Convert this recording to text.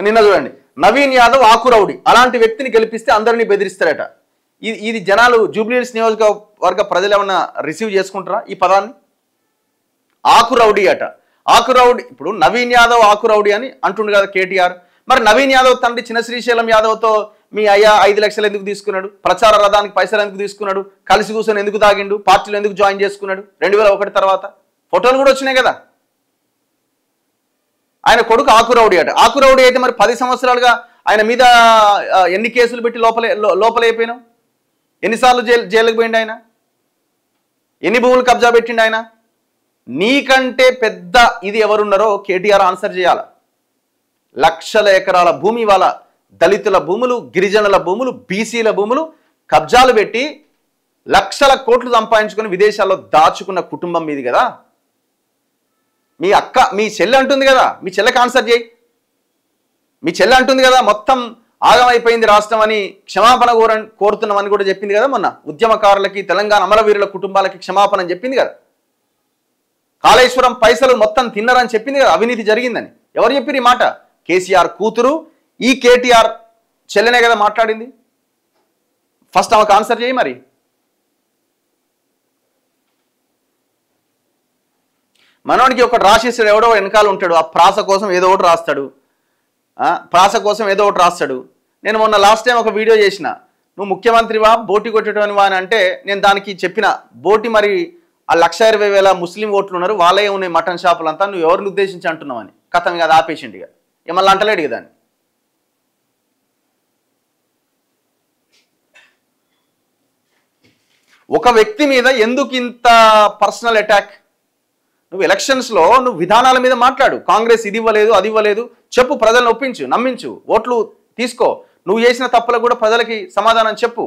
నిన్న చూడండి, నవీన్ యాదవ్ ఆకురౌడి, అలాంటి వ్యక్తిని గెలిపిస్తే అందరినీ బెదిరిస్తారట. ఇది జనాలు జూబ్లీహిల్స్ నియోజకవర్గ ప్రజలు ఏమన్నా రిసీవ్ చేసుకుంటారా ఈ పదాన్ని? ఆకురౌడి అట. ఆకురౌడి, ఇప్పుడు నవీన్ యాదవ్ ఆకురౌడి అని అంటుండు కదా కేటీఆర్. మరి నవీన్ యాదవ్ తండ్రి చిన్న శ్రీశైలం యాదవ్తో మీ అయ్యా 5 లక్షలు ఎందుకు తీసుకున్నాడు, ప్రచార రథానికి పైసలు ఎందుకు తీసుకున్నాడు, కలిసి కూర్చొని ఎందుకు తాగిండు, పార్టీలు ఎందుకు జాయిన్ చేసుకున్నాడు 2001 తర్వాత? ఫోటోలు కూడా వచ్చినాయి కదా. ఆయన కొడుకు ఆకురౌడి అట. ఆకురౌడి అయితే మరి 10 సంవత్సరాలుగా ఆయన మీద ఎన్ని కేసులు పెట్టి లోపలైపోయినావు? ఎన్నిసార్లు జైలుకు పోయిండు ఆయన? ఎన్ని భూములు కబ్జా పెట్టిండు ఆయన? నీకంటే పెద్ద ఇది ఎవరున్నారో కేటీఆర్ ఆన్సర్ చేయాల. లక్షల ఎకరాల భూమి, వాళ్ళ దళితుల భూములు, గిరిజనుల భూములు, బీసీల భూములు కబ్జాలు పెట్టి లక్షల కోట్లు సంపాదించుకొని విదేశాల్లో దాచుకున్న కుటుంబం మీది కదా. మీ అక్క, మీ చెల్లె అంటుంది కదా, మీ చెల్లెకి ఆన్సర్ చేయి. మీ చెల్లె అంటుంది కదా మొత్తం ఆగమైపోయింది రాష్ట్రం అని, క్షమాపణ కోరుతున్నామని కూడా చెప్పింది కదా మొన్న. ఉద్యమకారులకి, తెలంగాణ అమరవీరుల కుటుంబాలకి క్షమాపణ అని చెప్పింది కదా. కాళేశ్వరం పైసలు మొత్తం తిన్నారని చెప్పింది కదా, అవినీతి జరిగిందని. ఎవరు చెప్పారు ఈ మాట? కేసీఆర్ కూతురు, ఈ కేటీఆర్ చెల్లెనే కదా మాట్లాడింది. ఫస్ట్ ఆమెకు ఆన్సర్ చేయి. మరి మనోడికి ఒకటి రాసేస్తాడు, ఎవడో వెనకాల ఉంటాడు, ఆ ప్రాస కోసం ఏదో ఒకటి రాస్తాడు, నేను మొన్న లాస్ట్ టైం ఒక వీడియో చేసిన, నువ్వు ముఖ్యమంత్రివా బోటి కొట్టేటవనివా అని అంటే నేను దానికి చెప్పిన, బోటి మరి ఆ 1,20,000 ముస్లిం ఓట్లు ఉన్నారు, వాళ్ళే ఉన్నాయి మటన్ షాపులంతా, నువ్వు ఎవరిని ఉద్దేశించి అంటున్నావు అని. కథం కదా ఆపేసిండు. ఇక ఏమన్నా అంటలేడు కదా. ఒక వ్యక్తి మీద ఎందుకు ఇంత పర్సనల్ అటాక్? నువ్వు ఎలక్షన్స్లో నువ్వు విధానాల మీద మాట్లాడు. కాంగ్రెస్ ఇది ఇవ్వలేదు, అది ఇవ్వలేదు చెప్పు, ప్రజలను ఒప్పించు, నమ్మించు, ఓట్లు తీసుకో. నువ్వు చేసిన తప్పులకు కూడా ప్రజలకి సమాధానం చెప్పు.